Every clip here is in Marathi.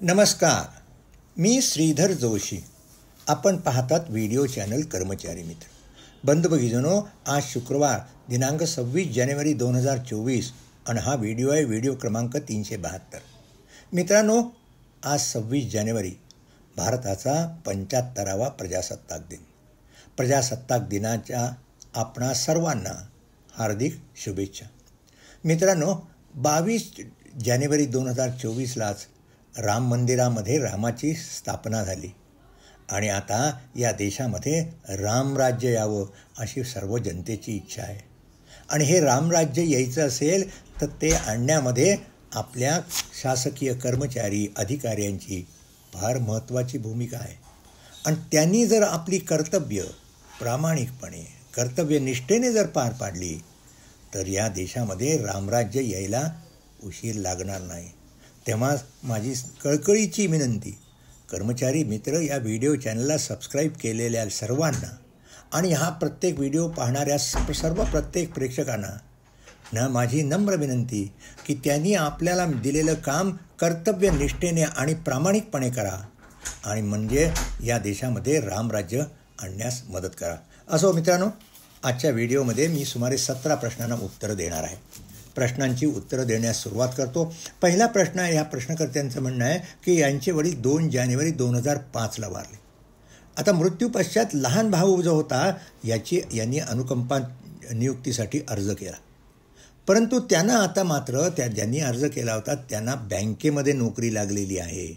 नमस्कार, मी श्रीधर जोशी. आपण पाहतात व्हिडिओ चॅनल कर्मचारी मित्र. बंधू भगिनींनो, आज शुक्रवार दिनांक 26 जानेवारी 2024 आणि हा व्हिडिओ आहे व्हिडिओ क्रमांक 372. मित्रांनो, आज 26 जानेवारी भारताचा 75वा प्रजासत्ताक दिन. प्रजासत्ताक दिनाच्या आपणा सर्वांना हार्दिक शुभेच्छा. मित्रांनो, 22 जानेवारी 2024लाच राम मंदिरामध्ये रामाची स्थापना झाली आणि आता या देशामध्ये रामराज्य यावं अशी सर्व जनतेची इच्छा आहे. आणि हे रामराज्य यायचं असेल तर ते आणण्यामध्ये आपल्या शासकीय कर्मचारी अधिकाऱ्यांची फार महत्त्वाची भूमिका आहे. आणि त्यांनी जर आपली कर्तव्य प्रामाणिकपणे कर्तव्यनिष्ठेने जर पार पाडली तर या देशामध्ये रामराज्य यायला उशीर लागणार नाही. तेव्हा माझी कळकळीची विनंती, कर्मचारी मित्र या व्हिडिओ चॅनलला सबस्क्राईब केलेल्या सर्वांना आणि हा प्रत्येक व्हिडिओ पाहणाऱ्या प्रत्येक प्रेक्षकांना माझी नम्र विनंती की त्यांनी आपल्याला दिलेलं काम कर्तव्यनिष्ठेने आणि प्रामाणिकपणे करा आणि म्हणजे या देशामध्ये रामराज्य आणण्यास मदत करा. असो मित्रांनो, आजच्या व्हिडिओमध्ये मी सुमारे 17 प्रश्नांना उत्तरं देणार आहे. प्रश्नांची उत्तरं देण्यास सुरुवात करतो. पहिला प्रश्न आहे, ह्या प्रश्नकर्त्यांचं म्हणणं आहे की यांचे वडील 2 जानेवारी 2005ला वारले. आता मृत्यूपश्चात लहान भाऊ जो होता यांनी अनुकंपा नियुक्तीसाठी अर्ज केला, परंतु त्यांना आता मात्र ज्यांनी अर्ज केला होता त्यांना बँकेमध्ये नोकरी लागलेली आहे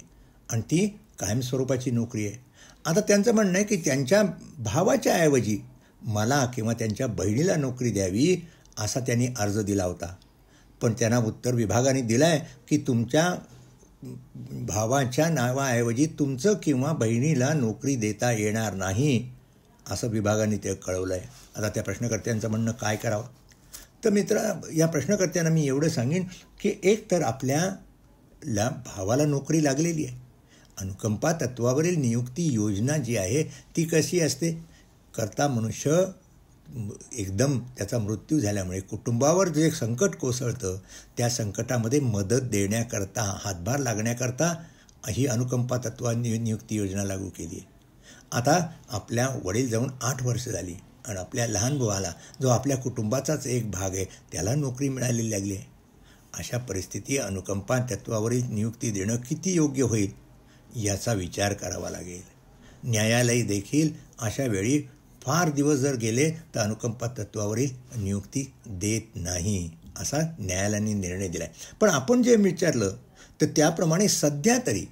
आणि ती कायमस्वरूपाची नोकरी आहे. आता त्यांचं म्हणणं आहे की त्यांच्या भावाच्या ऐवजी मला किंवा त्यांच्या बहिणीला नोकरी द्यावी असा त्यांनी अर्ज दिला होता, पण त्यांना उत्तर विभागाने दिलं आहे की तुमच्या भावाच्या नावाऐवजी तुमचं किंवा बहिणीला नोकरी देता येणार नाही असं विभागाने ते कळवलं आहे. आता त्या प्रश्नकर्त्यांचं म्हणणं काय करावं? तर मित्र, या प्रश्नकर्त्यांना मी एवढं सांगेन की एक तर आपल्याला भावाला नोकरी लागलेली आहे. अनुकंपा तत्वावरील नियुक्ती योजना जी आहे ती कशी असते? करता मनुष्य एकदम त्याचा मृत्यू झाल्यामुळे कुटुंबावर जे संकट कोसळतं त्या संकटामध्ये मदत देण्याकरता, हातभार लागण्याकरता ही अनुकंपा तत्वावर नियुक्ती योजना लागू केली आहे. आता आपल्या वडील जाऊन 8 वर्ष झाली आणि आपल्या लहान भावाला, जो आपल्या कुटुंबाचाच एक भाग आहे, त्याला नोकरी मिळालेली लागली आहे. अशा परिस्थिती अनुकंपा तत्वावरील नियुक्ती देणं किती योग्य होईल याचा विचार करावा लागेल. न्यायालय देखील अशा वेळी फार दिवस जर गेले तर अनुकंपा तत्वावरील नियुक्ती देत नाही असा न्यायालयाने निर्णय दिला आहे. पण आपण जे विचारलं तर त्याप्रमाणे सध्या तरी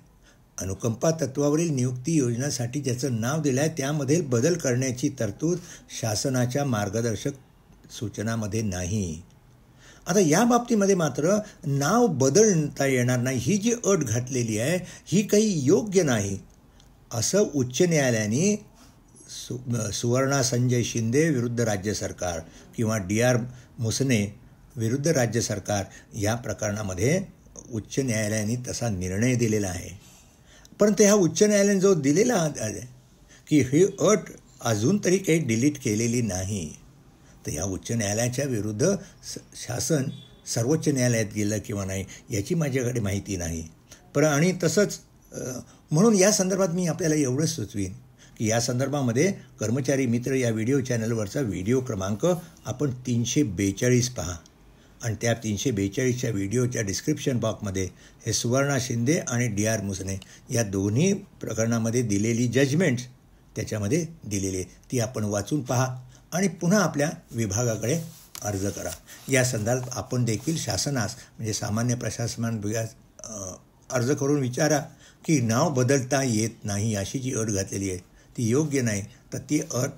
अनुकंपा तत्वावरील नियुक्ती योजनेसाठी ज्याचं नाव दिलं आहे त्यामध्ये बदल करण्याची तरतूद शासनाच्या मार्गदर्शक सूचनामध्ये नाही. आता या बाबतीमध्ये मात्र नाव बदलता येणार नाही ही जी अट घातलेली आहे ही काही योग्य नाही असं उच्च न्यायालयाने सुवर्णा संजय शिंदे विरुद्ध राज्य सरकार किंवा DR मुसने विरुद्ध राज्य सरकार या प्रकरणामध्ये उच्च न्यायालयाने तसा निर्णय दिलेला आहे. परंतु ह्या उच्च न्यायालयाने जो दिलेला आहे की ही अट अजून तरी काही डिलीट केलेली नाही, तर ह्या उच्च न्यायालयाच्या विरुद्ध शासन सर्वोच्च न्यायालयात गेलं किंवा नाही याची माझ्याकडे माहिती नाही. आणि तसंच म्हणून या संदर्भात मी आपल्याला एवढंच सुचवीन की या संदर्भामध्ये कर्मचारी मित्र या व्हिडिओ चॅनलवरचा व्हिडिओ क्रमांक आपण 342 पहा आणि त्या 342च्या व्हिडिओच्या डिस्क्रिप्शन बॉक्समध्ये हे सुवर्णा शिंदे आणि DR मुसने या दोन्ही प्रकरणामध्ये दिलेली जजमेंट्स त्याच्यामध्ये दिलेली ती आपण वाचून पहा आणि पुन्हा आपल्या विभागाकडे अर्ज करा. या संदर्भात आपण देखील शासनास म्हणजे सामान्य प्रशासन विभागात अर्ज करून विचारा की नाव बदलता येत नाही अशी जी अट घातलेली आहे ती योग्य नाही, तर ती अट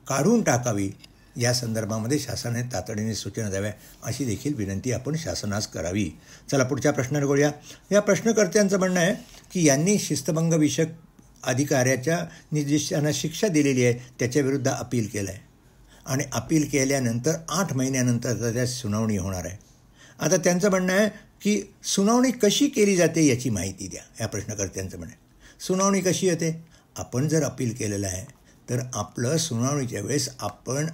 काढून टाकावी. या संदर्भामध्ये शासनाने तातडीने सूचना द्याव्या अशी देखील विनंती आपण शासनास करावी. चला पुढच्या प्रश्नावर वळूया. या प्रश्नकर्त्यांचं म्हणणं आहे की यांनी शिस्तभंग विषयक अधिकाऱ्याच्या निर्देशांना शिक्षा दिलेली आहे त्याच्याविरुद्ध अपील केलं आहे आणि अपील केल्यानंतर 8 महिन्यानंतर त्याची सुनावणी होणार आहे. आता त्यांचं म्हणणं आहे की सुनावणी कशी केली जाते याची माहिती द्या. या प्रश्नकर्त्यांचं म्हणणं आहे सुनावणी कशी होते? आपण जर अपील केलेलं आहे तर आपलं सुनावणीच्या वेळेस आपण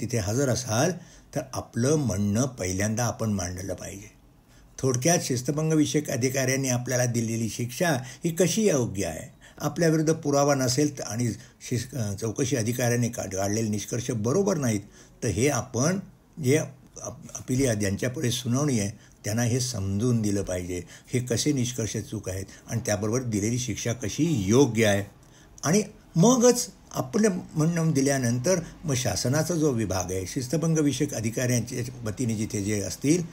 तिथे हजर असाल तर आपलं म्हणणं पहिल्यांदा आपण मांडलं पाहिजे थोडक्यात शिस्तभंगविषयक अधिकाऱ्यांनी आपल्याला दिलेली शिक्षा ही कशी योग्य आहे? आपल्याविरुद्ध पुरावा नसेल आणि चौकशी अधिकाऱ्यांनी काढलेले निष्कर्ष बरोबर नाहीत तर हे आपण जे अपिली ज्यांच्यापुढे सुनावणी आहे त्यांना हे समजून दिलं पाहिजे, हे कसे निष्कर्ष चूक आहेत आणि त्याबरोबर दिलेली शिक्षा कशी योग्य आहे. आणि मगच आपलं म्हणणं दिल्यानंतर मग शासनाचा जो विभाग आहे, शिस्तभंगविषयक अधिकाऱ्यांच्या वतीने जिथे जे असतील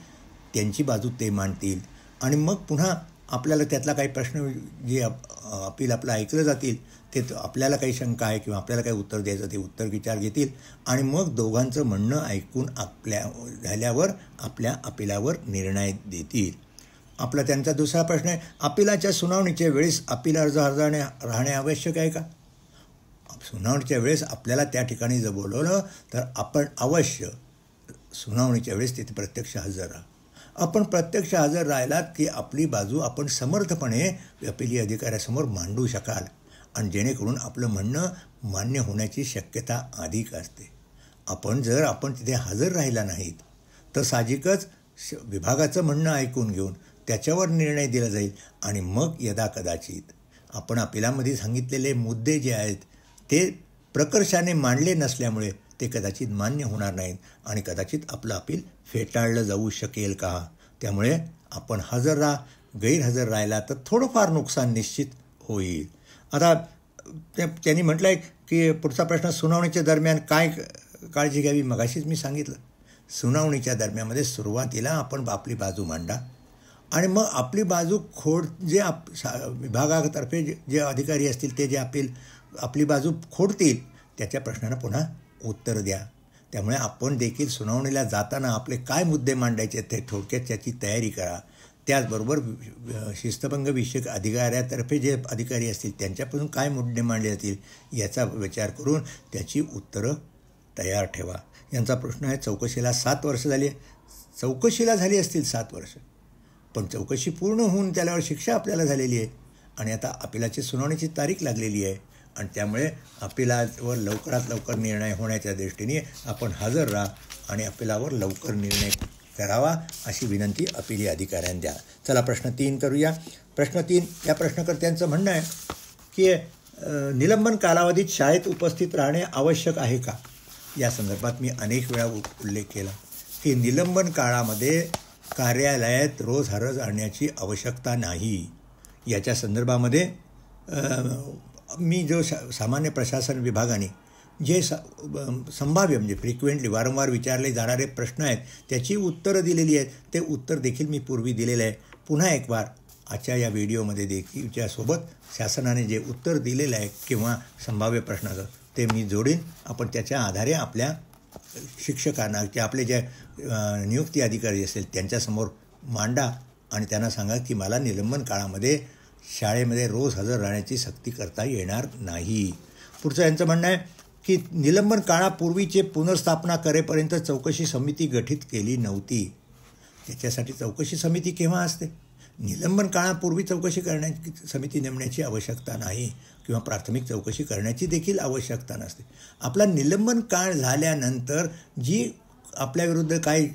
त्यांची बाजू ते मांडतील आणि मग पुन्हा आपल्याला त्यातला काही प्रश्न जे अपील आपलं ऐकलं जातील ते आपल्याला काही शंका आहे किंवा आपल्याला काही उत्तर द्यायचं ते उत्तर विचार घेतील आणि मग दोघांचं म्हणणं ऐकून झाल्यावर आपल्या अपिलावर निर्णय देतील. आपला त्यांचा दुसरा प्रश्न आहे, अपिलाच्या सुनावणीच्या वेळेस अपील अर्ज राहणे आवश्यक आहे का? सुनावणीच्या वेळेस आपल्याला त्या ठिकाणी जर बोलवलं तर आपण अवश्य सुनावणीच्या वेळेस तिथे प्रत्यक्ष हजर राहा. आपण प्रत्यक्ष हजर राहिलात की आपली बाजू आपण समर्थपणे अपिली अधिकाऱ्यासमोर मांडू शकाल आणि जेणेकरून आपलं म्हणणं मान्य होण्याची शक्यता अधिक असते. आपण तिथे हजर राहिला नाहीत तर साहजिकच विभागाचं म्हणणं ऐकून घेऊन त्याच्यावर निर्णय दिला जाईल आणि मग यदाकदाचित आपण अपिलामध्ये सांगितलेले मुद्दे जे आहेत ते प्रकर्षाने मांडले नसल्यामुळे ते कदाचित मान्य होणार नाहीत आणि कदाचित आपलं अपील फेटाळलं जाऊ शकेल का. त्यामुळे आपण हजर राहा, गैरहजर राहिला तर थोडंफार नुकसान निश्चित होईल. आता त्यांनी म्हटलं आहे की पुढचा प्रश्न, सुनावणीच्या दरम्यान काय काळजी घ्यावी? मगाशीच मी सांगितलं, सुनावणीच्या दरम्यानमध्ये सुरुवातीला आपण आपली बाजू मांडा आणि मग आपली बाजू जे विभागातर्फे जे अधिकारी असतील ते जे आपली बाजू खोडतील त्याच्या प्रश्नांना पुन्हा उत्तर द्या. त्यामुळे आपण देखील सुनावणीला जाताना आपले काय मुद्दे मांडायचे ते थोडक्यात त्याची तयारी करा. त्याचबरोबर शिस्तभंगविषयक अधिकाऱ्यातर्फे जे अधिकारी असतील त्यांच्यापासून काय मुद्दे मांडले जातील याचा विचार करून त्याची उत्तरं तयार ठेवा. यांचा प्रश्न आहे, चौकशीला 7 वर्ष झाली आहे. चौकशीला झाली असतील 7 वर्ष, पण चौकशी पूर्ण होऊन त्याच्यावर शिक्षा आपल्याला झालेली आहे आणि आता अपिलाची सुनावणीची तारीख लागलेली आहे आणि त्यामुळे अपिलावर लवकरात लवकर निर्णय होण्याच्या दृष्टीने आपण हजर राहा आणि अपिलावर लवकर निर्णय करावा अशी विनंती अपिली अधिकाऱ्यांना द्या. चला प्रश्न 3 करूया. प्रश्न 3 या प्रश्नकर्त्यांचं म्हणणं आहे की निलंबन कालावधीत शाळेत उपस्थित राहणे आवश्यक आहे का? या संदर्भात मी अनेक वेळा उल्लेख केला की निलंबन काळामध्ये कार्यालयात रोज हजर राहण्याची आवश्यकता नाही. याच्या संदर्भामध्ये मी जो सामान्य प्रशासन विभागाने जे संभाव्य म्हणजे फ्रिक्वेंटली वारंवार विचारले जाणारे प्रश्न आहेत त्याची उत्तरं दिलेली आहेत. ते उत्तर देखील मी पूर्वी दिलेलं आहे. पुन्हा एक बार आजच्या या व्हिडिओमध्ये देखील त्यासोबत शासनाने जे उत्तर दिलेलं आहे किंवा संभाव्य प्रश्नाचं ते मी जोडीन. आपण त्याच्या आधारे आपल्या शिक्षकांना की आपले जे नियुक्ती अधिकारी असतील त्यांच्यासमोर मांडा आणि त्यांना सांगा की मला निलंबन काळामध्ये शाळेमध्ये रोज हजर राहण्याची सक्ती करता येणार नाही. पुढचं यांचं म्हणणं आहे की निलंबन काळापूर्वीचे पुनर्स्थापना करेपर्यंत चौकशी समिती गठीत केली नव्हती. त्याच्यासाठी चौकशी समिती केव्हा असते? निलंबन काळापूर्वी चौकशी करण्याची समिती नेमण्याची आवश्यकता नाही किंवा प्राथमिक चौकशी करण्याची देखील आवश्यकता नसते. आपला निलंबन काळ झाल्यानंतर जी आपल्याविरुद्ध काही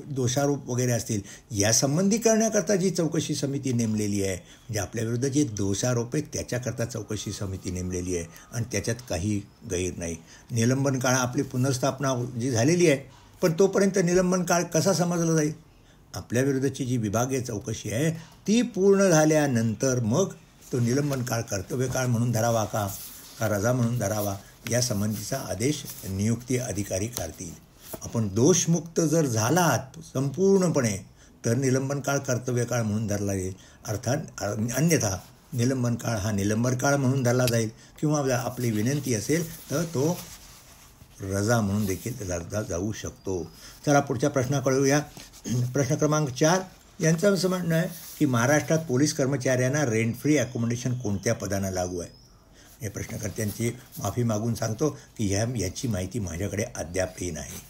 दोषारोप वगैरे असतील यासंबंधी करण्याकरता जी चौकशी समिती नेमलेली आहे, म्हणजे आपल्याविरुद्ध जे दोषारोप आहेत त्याच्याकरता चौकशी समिती नेमलेली आहे आणि त्याच्यात काही गैर नाही. निलंबन काळ आपली पुनर्स्थापना जी झालेली आहे, पण तोपर्यंत निलंबन काळ कसा समजला जाईल? आपल्याविरुद्धची जी विभागीय चौकशी आहे ती पूर्ण झाल्यानंतर मग तो निलंबन काळ कर्तव्यकाळ म्हणून धरावा का रजा म्हणून धरावा यासंबंधीचा आदेश नियुक्ती अधिकारी काढतील. आपण दोषमुक्त जर झालात संपूर्णपणे तर निलंबन काळ कर्तव्यकाळ म्हणून धरला जाईल. अर्थात अन्यथा निलंबन काळ हा निलंबन काळ म्हणून धरला जाईल किंवा आपली विनंती असेल तर तो रजा म्हणून देखील धरला जाऊ शकतो. चला पुढच्या प्रश्नाकडे येऊया. प्रश्न क्रमांक 4 यांचं असं म्हणणं आहे की महाराष्ट्रात पोलीस कर्मचाऱ्यांना रेंट फ्री अकोमोडेशन कोणत्या पदांना लागू आहे? या प्रश्नकर्त्यांची माफी मागून सांगतो की याची माहिती माझ्याकडे अद्यापही नाही.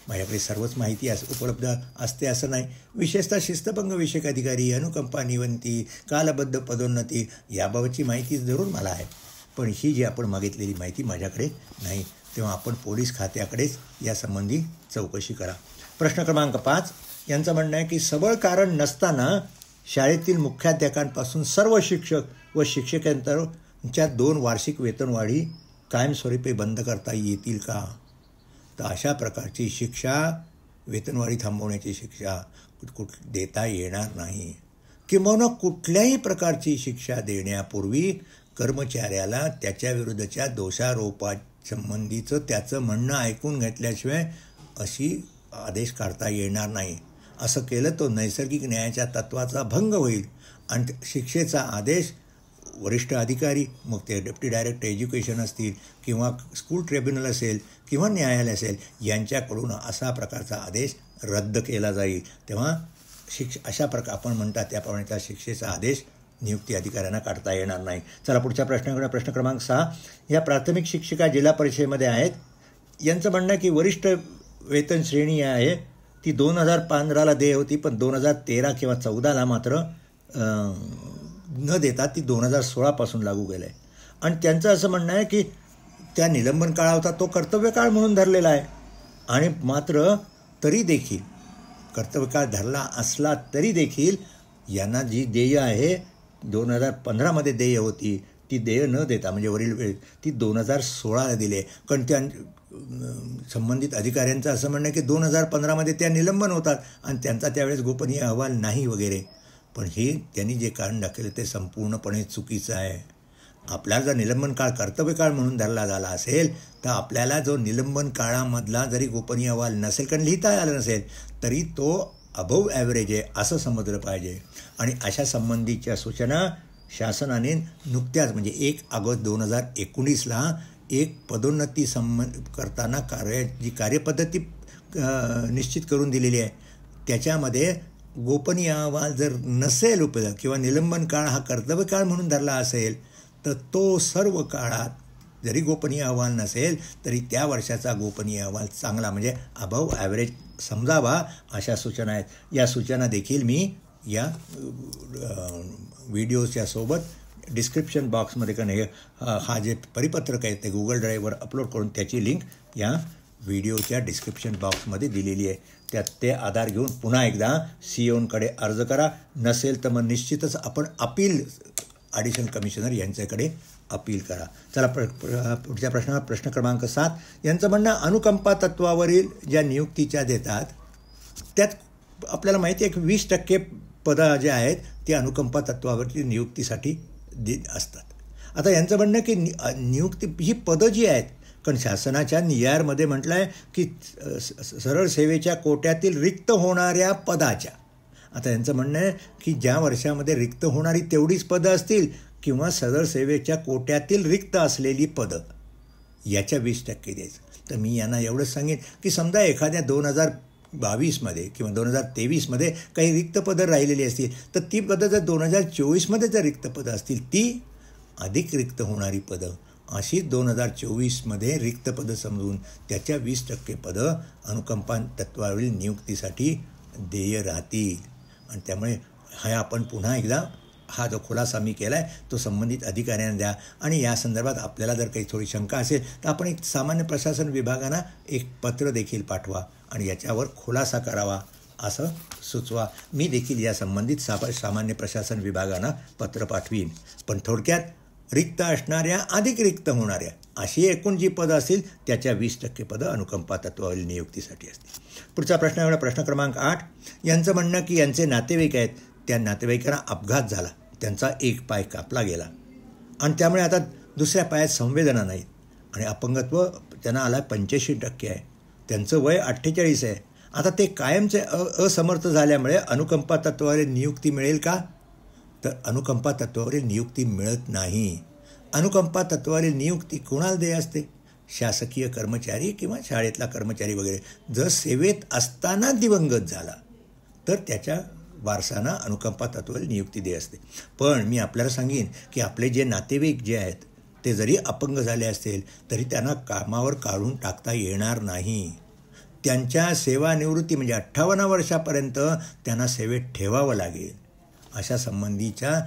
माझ्याकडे सर्वच माहिती उपलब्ध असते असं नाही. विशेषतः शिस्तभंगविषयक अधिकारी, अनुकंपा निवृत्ती, कालबद्ध पदोन्नती याबाबतची माहिती जरूर मला आहे, पण ही जी आपण मागितलेली माहिती माझ्याकडे नाही. तेव्हा आपण पोलीस खात्याकडेच यासंबंधी चौकशी करा. प्रश्न क्रमांक 5 यांचं म्हणणं आहे की सबळ कारण नसताना शाळेतील मुख्याध्यापकांपासून सर्व शिक्षक व शिक्षकेतरांच्या 2 वार्षिक वेतनवाढी कायमस्वरूपी बंद करता येतील का? तर अशा प्रकारची शिक्षा, वेतनवाढी थांबवण्याची शिक्षा देता येणार नाही. किंवा कुठल्याही प्रकारची शिक्षा देण्यापूर्वी कर्मचाऱ्याला त्याच्याविरुद्धच्या दोषारोपासंबंधीचं त्याचं म्हणणं ऐकून घेतल्याशिवाय अशी आदेश काढता येणार नाही. असं केलं तो नैसर्गिक न्यायाच्या तत्त्वाचा भंग होईल आणि शिक्षेचा आदेश वरिष्ठ अधिकारी, मग ते डेप्युटी डायरेक्टर एज्युकेशन असतील किंवा स्कूल ट्रिब्युनल असेल किंवा न्यायालय असेल, यांच्याकडून असा प्रकारचा आदेश रद्द केला जाईल. तेव्हा अशा आपण म्हणतात त्याप्रमाणे त्या शिक्षेचा आदेश नियुक्ती अधिकाऱ्यांना काढता येणार नाही. चला पुढच्या प्रश्नाकडे. प्रश्न क्रमांक 6. या प्राथमिक शिक्षिका जिल्हा परिषदेमध्ये आहेत. यांचं म्हणणं आहे की वरिष्ठ वेतन श्रेणी आहे ती 2015ला देय होती, पण 2013 किंवा 14ला मात्र न देता ती 2016पासून लागू केलं आहे. आणि त्यांचं असं म्हणणं आहे की त्या निलंबन काळ होता तो कर्तव्यकाळ म्हणून धरलेला आहे, आणि मात्र तरी देखील कर्तव्यकाळ धरला असला तरी देखील यांना जी देय आहे 2015मध्ये देय होती ती देय न देता, म्हणजे वरील वेळ ती 2016ला दिली आहे. कारण त्या संबंधित अधिकाऱ्यांचं असं म्हणणं आहे की 2015मध्ये त्या निलंबन होतात आणि त्यांचा त्यावेळेस गोपनीय अहवाल नाही वगैरे. पण हे त्यांनी जे कारण दाखवलं ते संपूर्णपणे चुकीचं आहे. आपल्याला जर निलंबन काळ कर्तव्यकाळ म्हणून धरला झाला असेल तर आपल्याला जो निलंबन काळामधला जरी गोपनीय अहवाल नसेल, कारण लिहिता आला नसेल, तरी तो अबव्ह ॲव्हरेज आहे असं समजलं पाहिजे. आणि अशा संबंधीच्या सूचना शासनाने नुकत्याच म्हणजे 1 ऑगस्ट 2019ला एक पदोन्नती करताना जी कार्यपद्धती निश्चित करून दिलेली आहे त्याच्यामध्ये गोपनीय अहवाल जर नसेल उपलब्ध किंवा निलंबन काळ हा कर्तव्यकाळ म्हणून धरला असेल तर तो सर्व काळात जरी गोपनीय अहवाल नसेल तरी त्या वर्षाचा गोपनीय अहवाल चांगला म्हणजे अबव्ह ॲव्हरेज समजावा, अशा सूचना आहेत. या सूचना देखील मी या व्हिडिओच्या सोबत डिस्क्रिप्शन बॉक्समध्ये कारण हा जे परिपत्रक आहे ते गुगल ड्राईव्हवर अपलोड करून त्याची लिंक या व्हिडिओच्या डिस्क्रिप्शन बॉक्समध्ये दिलेली आहे. त्यात ते आधार घेऊन पुन्हा एकदा COकडे अर्ज करा. नसेल तर मग निश्चितच आपण अपील ॲडिशनल कमिशनर यांच्याकडे अपील करा. चला पुढच्या प्रश्न क्रमांक 7. यांचं म्हणणं अनुकंपा तत्वावरील ज्या नियुक्तीच्या देतात त्यात आपल्याला माहिती आहे की 20% पदं जे आहेत ती अनुकंपा तत्वावरची नियुक्तीसाठी असतात. आता यांचं म्हणणं की नियुक्ती ही पदं जी आहेत, कारण शासनाच्या नियारमध्ये म्हटलं आहे की सरळ सेवेच्या कोट्यातील रिक्त होणाऱ्या पदाच्या, आता यांचं म्हणणं आहे की ज्या वर्षामध्ये रिक्त होणारी तेवढीच पदं असतील किंवा सरळ सेवेच्या कोट्यातील रिक्त असलेली पदं याच्या 20% द्यायचं. तर मी यांना एवढंच सांगेन की समजा एखाद्या 2022मध्ये किंवा 2023मध्ये काही रिक्त पदं राहिलेली असतील तर ती पदं जर 2024मध्ये जर रिक्त पदं असतील ती अधिक रिक्त होणारी पदं अशी 2024मध्ये रिक्त पदं समजून त्याच्या 20% पदं अनुकंपा तत्वावरील नियुक्तीसाठी देय राहतील. आणि त्यामुळे आपण पुन्हा एकदा हा जो खुलासा मी केला आहे तो संबंधित अधिकाऱ्यांना द्या. आणि या संदर्भात आपल्याला जर काही थोडी शंका असेल तर आपण एक सामान्य प्रशासन विभागांना एक पत्र देखील पाठवा आणि याच्यावर खुलासा करावा असं सुचवा. मी देखील या संबंधित सामान्य प्रशासन विभागांना पत्र पाठवीन. पण थोडक्यात रिक्त असणाऱ्या अधिक रिक्त होणाऱ्या अशी एकूण जी पदं असतील त्याच्या 20% पदं अनुकंपा तत्वावरील नियुक्तीसाठी असतील. पुढचा प्रश्न क्रमांक 8. यांचं म्हणणं की यांचे नातेवाईक आहेत, त्या नातेवाईकांना अपघात झाला, त्यांचा एक पाय कापला गेला आणि त्यामुळे आता दुसऱ्या पायात संवेदना नाहीत आणि अपंगत्व त्यांना आला 85% आहे. त्यांचं वय 48 आहे. आता ते कायमचे असमर्थ झाल्यामुळे अनुकंपा तत्वावरील नियुक्ती मिळेल का? तर अनुकंपा तत्वावरील नियुक्ती मिळत नाही. अनुकंपा तत्वावरील नियुक्ती कोणाला देय असते? शासकीय कर्मचारी किंवा शाळेतला कर्मचारी वगैरे. जर सेवेत असताना दिवंगत झाला तर त्याच्या वारसांना अनुकंपा तत्वावरील नियुक्ती देय असते. पण मी आपल्याला सांगेन की आपले जे नातेवाईक जे आहेत ते जरी अपंग झाले असतील तरी त्यांना कामावर काढून टाकता येणार नाही. त्यांच्या सेवानिवृत्ती म्हणजे 58 वर्षापर्यंत त्यांना सेवेत ठेवावं लागेल. अशा संबंधीच्या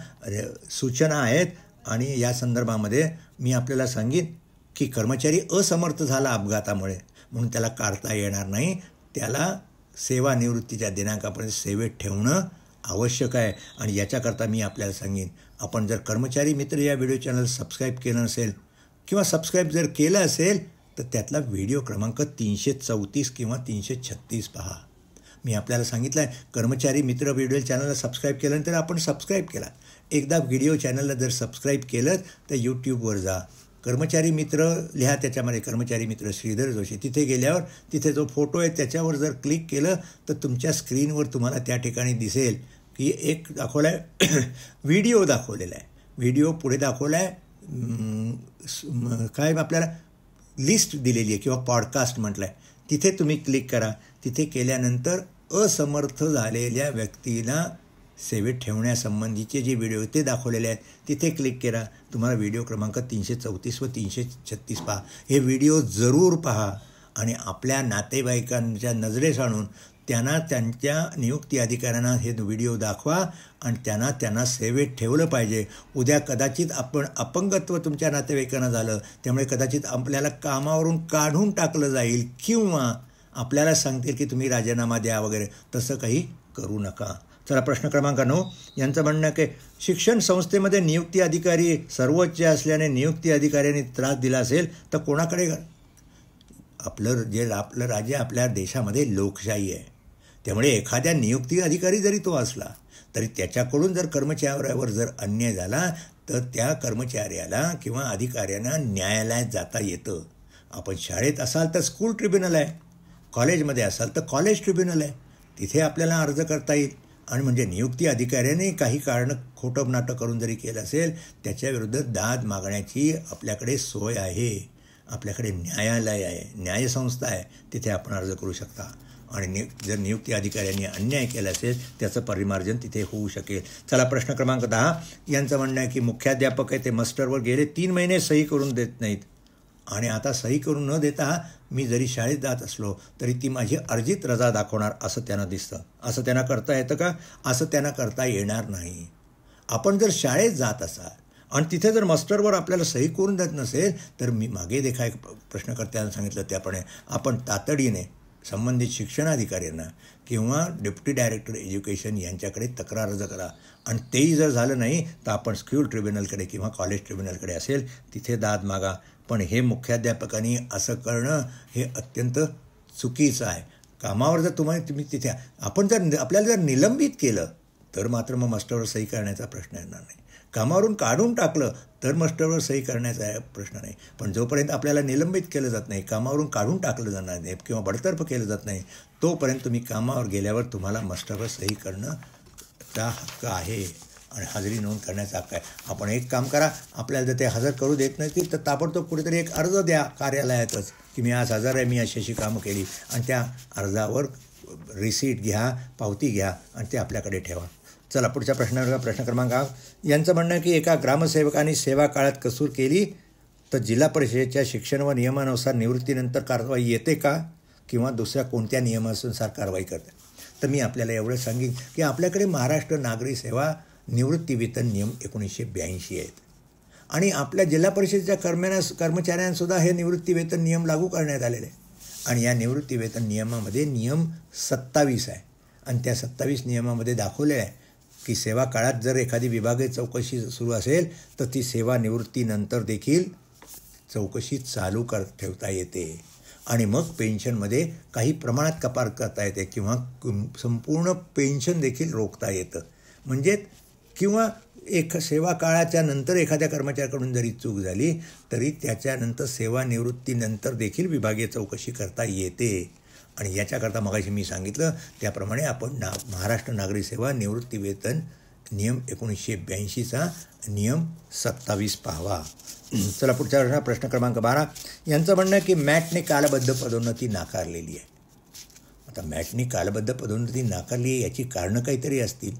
सूचना आहेत. आणि या संदर्भामध्ये मी आपल्याला सांगेन की कर्मचारी असमर्थ झाला अपघातामुळे म्हणून त्याला काढता येणार नाही. त्याला सेवानिवृत्तीच्या दिनांकापर्यंत सेवेत ठेवणं आवश्यक आहे. आणि याच्याकरता मी आपल्याला सांगेन, आपण जर कर्मचारी मित्र या व्हिडिओ चॅनल सबस्क्राईब केलं नसेल किंवा सबस्क्राईब जर केलं असेल तर त्यातला व्हिडिओ क्रमांक 334 किंवा 336 पहा. मी आपल्याला सांगितलं आहे, कर्मचारी मित्र व्हिडिओ चॅनलला सबस्क्राईब केल्यानंतर आपण सबस्क्राईब केला. एकदा व्हिडिओ चॅनलला जर सबस्क्राईब केलं तर यूट्यूबवर जा, कर्मचारी मित्र लिहा, त्याच्यामध्ये कर्मचारी मित्र श्रीधर जोशी, तिथे गेल्यावर तिथे जो फोटो आहे त्याच्यावर जर क्लिक केलं तर तुमच्या स्क्रीनवर तुम्हाला त्या ठिकाणी दिसेल की एक दाखवला आहे व्हिडिओ दाखवलेला आहे. व्हिडिओ पुढे दाखवला आहे काय आपल्याला लिस्ट दिलेली आहे किंवा पॉडकास्ट म्हटलं आहे. तिथे तुम्ही क्लिक करा. तिथे केल्यानंतर असमर्थ झालेल्या व्यक्तीला सेवेत ठेवण्यासंबंधीचे जे व्हिडिओ ते दाखवलेले आहेत तिथे क्लिक करा. तुम्हाला व्हिडिओ क्रमांक 334 व 336 पहा. हे व्हिडिओ जरूर पहा आणि आपल्या नातेवाईकांच्या नजरेस आणून त्यांना त्यांच्या नियुक्ती अधिकाऱ्यांना हे व्हिडिओ दाखवा आणि त्यांना सेवेत ठेवलं पाहिजे. उद्या कदाचित आपण अपंगत्व तुमच्या नातेवाईकांना झालं, त्यामुळे कदाचित आपल्याला कामावरून काढून टाकलं जाईल किंवा आपल्याला सांगतील की तुम्ही राजीनामा द्या वगैरे. तसं काही करू नका. चला, प्रश्न क्रमांक 9 यांचं म्हणणं की शिक्षण संस्थेमध्ये नियुक्ती अधिकारी सर्वोच्च असल्याने नियुक्ती अधिकाऱ्यांनी त्रास दिला असेल तर कोणाकडे? आपलं राज्य आपल्या देशामध्ये लोकशाही आहे, त्यामुळे एखाद्या नियुक्ती अधिकारी जरी तो असला तरी त्याच्याकडून जर कर्मचाऱ्यावर जर अन्याय झाला तर त्या कर्मचाऱ्याला किंवा अधिकाऱ्यांना न्यायालयात जाता येतं. आपण शाळेत असाल तर स्कूल ट्रिब्युनल आहे, कॉलेजमध्ये असाल तर कॉलेज ट्रिब्युनल आहे, तिथे आपल्याला अर्ज करता येईल. आणि म्हणजे नियुक्ती अधिकाऱ्याने काही कारणं खोटं नाटक करून जरी केलं असेल त्याच्याविरुद्ध दाद मागण्याची आपल्याकडे सोय आहे. आपल्याकडे न्यायालय आहे, न्यायसंस्था आहे, तिथे आपण अर्ज करू शकता. आणि जर नियुक्ती अधिकाऱ्यांनी अन्याय केला असेल त्याचं परिमार्जन तिथे होऊ शकेल. चला, प्रश्न क्रमांक 10 यांचं म्हणणं आहे की मुख्याध्यापक आहे ते मास्टरवर गेले 3 महिने सही करून देत नाहीत आणि आता सही करून न देता मी जरी शाळेत जात असलो तरी ती माझी अर्जित रजा दाखवणार असं त्यांना दिसतं. असं त्यांना करता येतं का? असं त्यांना करता येणार नाही. आपण जर शाळेत जात असाल आणि तिथे जर मास्टरवर आपल्याला सही करून देत नसेल तर मी मागे देखा एक प्रश्नकर्त्यांना सांगितलं त्याप्रमाणे आपण तातडीने संबंधित शिक्षणाधिकाऱ्यांना किंवा डेप्युटी डायरेक्टर एज्युकेशन यांच्याकडे तक्रार अर्ज करा. आणि तेही जर झालं नाही तर आपण स्कूल ट्रिब्युनलकडे किंवा कॉलेज ट्रिब्युनलकडे असेल तिथे दाद मागा. पण हे मुख्याध्यापकांनी असं करणं हे अत्यंत चुकीचं आहे. कामावर जर तुम्ही तिथे आपण जर आपल्याला जर निलंबित केलं तर मात्र मग मास्टरवर सही करण्याचा प्रश्न येणार नाही. कामावरून काढून टाकलं तर मास्टरवर सही करण्याचा प्रश्न नाही. पण जोपर्यंत आपल्याला निलंबित केलं जात नाही, कामावरून काढून टाकलं जाणार नाही किंवा बडतर्फ केलं जात नाही तोपर्यंत तुम्ही कामावर गेल्यावर तुम्हाला मास्टरवर सही करणंचा हक्क आहे आणि हजेरी नोंद करण्याचा हक्क आहे. आपण एक काम करा, आपल्याला जर ते हजर करू देत नसतील तर ताबडतोब कुठेतरी एक अर्ज द्या कार्यालयातच की मी आज हजर आहे, मी अशी अशी कामं केली, आणि त्या अर्जावर रिसीट घ्या, पावती घ्या आणि ते आपल्याकडे ठेवा. चला, पुढच्या प्रश्न क्रमांक यांचं म्हणणं आहे की एका ग्रामसेवकाने सेवा काळात कसूर केली तर जिल्हा परिषदेच्या शिक्षण व नियमानुसार निवृत्तीनंतर कारवाई येते का किंवा दुसऱ्या कोणत्या नियमानुसार कारवाई करते? तर मी आपल्याला एवढं सांगेन की आपल्याकडे महाराष्ट्र नागरी सेवा निवृत्ती वेतन नियम 1982 आहेत आणि आपल्या जिल्हा परिषदेच्या कर्मचाऱ्यांसुद्धा हे निवृत्ती वेतन नियम लागू करण्यात आलेले आहे. आणि या निवृत्ती वेतन नियमामध्ये नियम 27 आहे आणि त्या 27 नियमामध्ये दाखवले आहे की सेवा काळात जर एखादी विभागीय चौकशी सुरू असेल तर ती सेवानिवृत्तीनंतर देखील चौकशी चालू ठेवता येते आणि मग पेन्शनमध्ये काही प्रमाणात कपात करता येते किंवा संपूर्ण पेन्शन देखील रोखता येतं. म्हणजे किंवा सेवा काळाच्या नंतर एखाद्या कर्मचाऱ्याकडून जरी चूक झाली तरी त्याच्यानंतर सेवानिवृत्तीनंतर देखील विभागीय चौकशी करता येते. आणि याच्याकरता मगाशी मी सांगितलं त्याप्रमाणे आपण महाराष्ट्र नागरी सेवा निवृत्ती वेतन नियम 1982चा नियम 27 पाहावा. चला, पुढच्या प्रश्न क्रमांक 12 यांचं म्हणणं आहे की मॅटने कालबद्ध पदोन्नती नाकारलेली आहे. आता मॅटने कालबद्ध पदोन्नती नाकारली आहे याची कारणं काहीतरी असतील.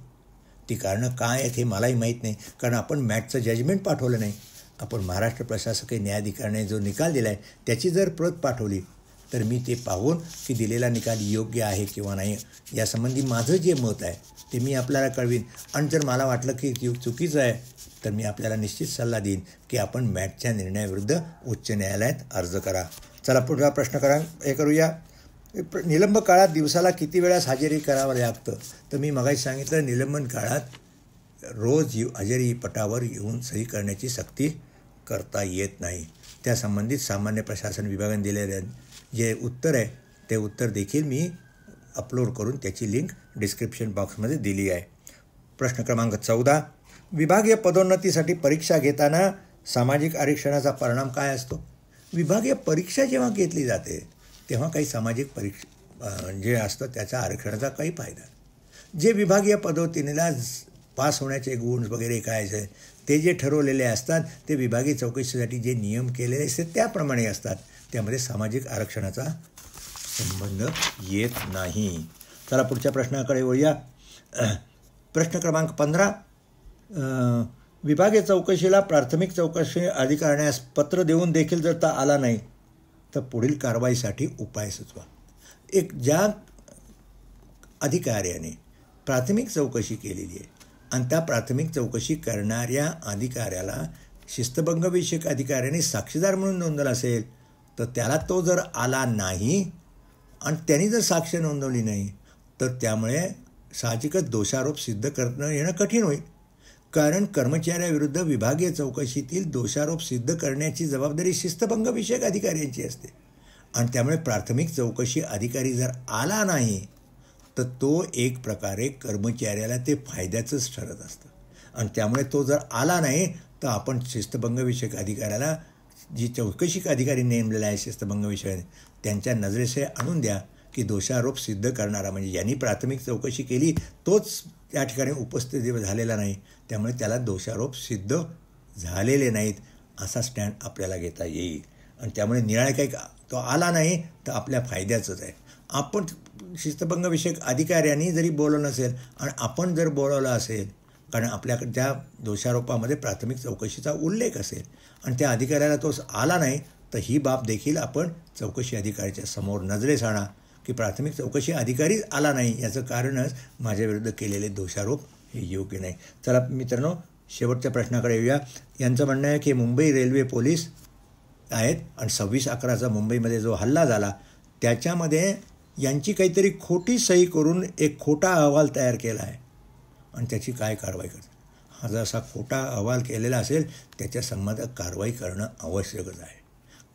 ती कारणं काय आहेत हे मलाही माहीत नाही, कारण आपण मॅटचं जजमेंट पाठवलं नाही. आपण महाराष्ट्र प्रशासकीय न्यायाधिकरणाने जो निकाल दिला आहे त्याची जर प्रत पाठवली तर मी ते पाहून की दिलेला निकाल योग्य आहे किंवा नाही यासंबंधी माझं जे मत आहे ते मी आपल्याला कळवीन. आणि जर मला वाटलं की चुकीचं आहे तर मी आपल्याला निश्चित सल्ला देईन की आपण मॅटच्या निर्णयाविरुद्ध उच्च न्यायालयात अर्ज करा. चला, पुढचा प्रश्न करूया. निलंब काळात दिवसाला किती वेळास हजेरी करावं लागतं? तर मी मगाशी सांगितलं, निलंबन काळात रोज हजेरी पटावर येऊन सही करण्याची सक्ती करता येत नाही. त्या संबंधित सामान्य प्रशासन विभागाने दिलेले जे उत्तर आहे ते उत्तर देखील मी अपलोड करून त्याची लिंक डिस्क्रिप्शन बॉक्समध्ये दिली आहे. प्रश्न क्रमांक 14. विभागीय पदोन्नतीसाठी परीक्षा घेताना सामाजिक आरक्षणाचा परिणाम काय असतो? विभागीय परीक्षा जेव्हा घेतली जाते तेव्हा काही सामाजिक जे असतं त्याचा आरक्षणाचा काही फायदा. जे विभागीय पदोन्नतीला पास होण्याचे गुण वगैरे काय आहे ते जे ठरवलेले असतात ते विभागीय चौकशीसाठी जे नियम केलेले असतात त्याप्रमाणे असतात. त्यामध्ये सामाजिक आरक्षणाचा संबंध येत नाही. चला पुढच्या प्रश्नाकडे वळूया. प्रश्न क्रमांक 15. विभागीय चौकशीला प्राथमिक चौकशी अधिकाऱ्यास पत्र देऊन देखील जर आला नाही तर पुढील कारवाईसाठी उपाय सुचवा. ज्या अधिकाऱ्याने प्राथमिक चौकशी केलेली आहे आणि त्या प्राथमिक चौकशी करणाऱ्या अधिकाऱ्याला शिस्तभंगविषयक अधिकाऱ्याने साक्षीदार म्हणून नोंदवलं असेल तर त्याला तो जर आला नाही आणि त्यांनी जर साक्ष नोंदवली नाही तर त्यामुळे साहजिकच दोषारोप सिद्ध करणं येणं कठीण होईल. कारण कर्मचाऱ्याविरुद्ध विभागीय चौकशीतील दोषारोप सिद्ध करण्याची जबाबदारी शिस्तभंगविषयक अधिकाऱ्यांची असते आणि त्यामुळे प्राथमिक चौकशी अधिकारी जर आला नाही तर तो एक प्रकारे कर्मचाऱ्याला ते फायद्याचंच ठरत असतं आणि त्यामुळे तो जर आला नाही तर आपण शिस्तभंगविषयक अधिकाऱ्याला जी चौकशी अधिकारी नेमलेला आहे शिस्तभंगविषयक त्यांच्या नजरेसे आणून द्या की दोषारोप सिद्ध करणारा म्हणजे ज्यांनी प्राथमिक चौकशी केली तोच त्या ठिकाणी उपस्थित झालेला नाही त्यामुळे त्याला दोषारोप सिद्ध झालेले नाहीत असा स्टँड आपल्याला घेता येईल. आणि त्यामुळे निर्णय काही तो आला नाही तर आपल्या फायद्याचंच आहे. आपण शिस्तभंगविषयक अधिकाऱ्यांनी जरी बोलवलं नसेल आणि आपण जर बोलवलं असेल कारण आपल्याकडे त्या दोषारोपामध्ये प्राथमिक चौकशीचा उल्लेख असेल आणि त्या अधिकाऱ्याला तो आला नाही तर ही बाब देखील आपण चौकशी अधिकाऱ्याच्या समोर नजरेस आणा की प्राथमिक चौकशी अधिकारीच आला नाही याचं कारणच माझ्याविरुद्ध केलेले दोषारोप हे योग्य नाही. चला मित्रांनो शेवटच्या प्रश्नाकडे येऊया. यांचं म्हणणं आहे की मुंबई रेल्वे पोलीस आहेत आणि 26/11चा मुंबईमध्ये जो हल्ला झाला त्याच्यामध्ये यांची काहीतरी खोटी सही करून एक खोटा अहवाल तयार केला आहे आणि त्याची काय कारवाई करतात? हा जर असा खोटा अहवाल केलेला असेल त्याच्या संबंधात कारवाई करणं आवश्यकच आहे.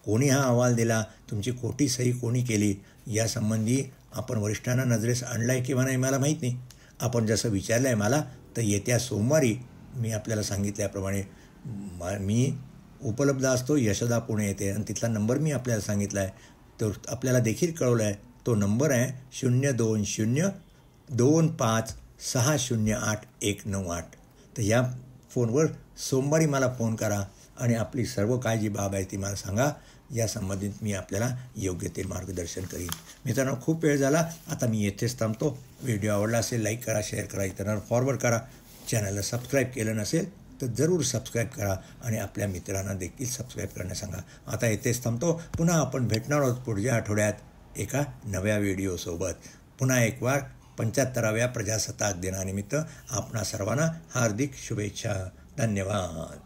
कोणी हा अहवाल दिला, तुमची खोटी सही कोणी केली यासंबंधी आपण वरिष्ठांना नजरेस आणला आहे किंवा नाही मला माहीत नाही. आपण जसं विचारलं आहे मला तर येत्या सोमवारी मी आपल्याला सांगितल्याप्रमाणे मी उपलब्ध असतो. यशोदा पुणे येते आणि तिथला नंबर मी आपल्याला सांगितला आहे तो आपल्याला देखील कळवला आहे. तो नंबर आहे 02025608198. तर या फोनवर सोमवारी मला फोन करा आणि आपली सर्व काय जी बाब आहे ती मला सांगा. या संबंधित मी आपल्याला योग्य ते मार्गदर्शन करीन. मित्रांनो खूप वेळ झाला आता मी येथेच थांबतो. व्हिडिओ आवडला असेल लाईक करा, शेअर करा, इतरांना फॉरवर्ड करा. चॅनलला सबस्क्राईब केलं नसेल तर जरूर सबस्क्राईब करा आणि आपल्या मित्रांना देखील सबस्क्राईब करण्यास सांगा. आता येथेच थांबतो. पुन्हा आपण भेटणार आहोत पुढच्या आठवड्यात एका नव्या व्हिडिओसोबत. पुन्हा एक वार 75व्या प्रजासत्ताक दिनानिमित्त आपणा सर्वांना हार्दिक शुभेच्छा. धन्यवाद.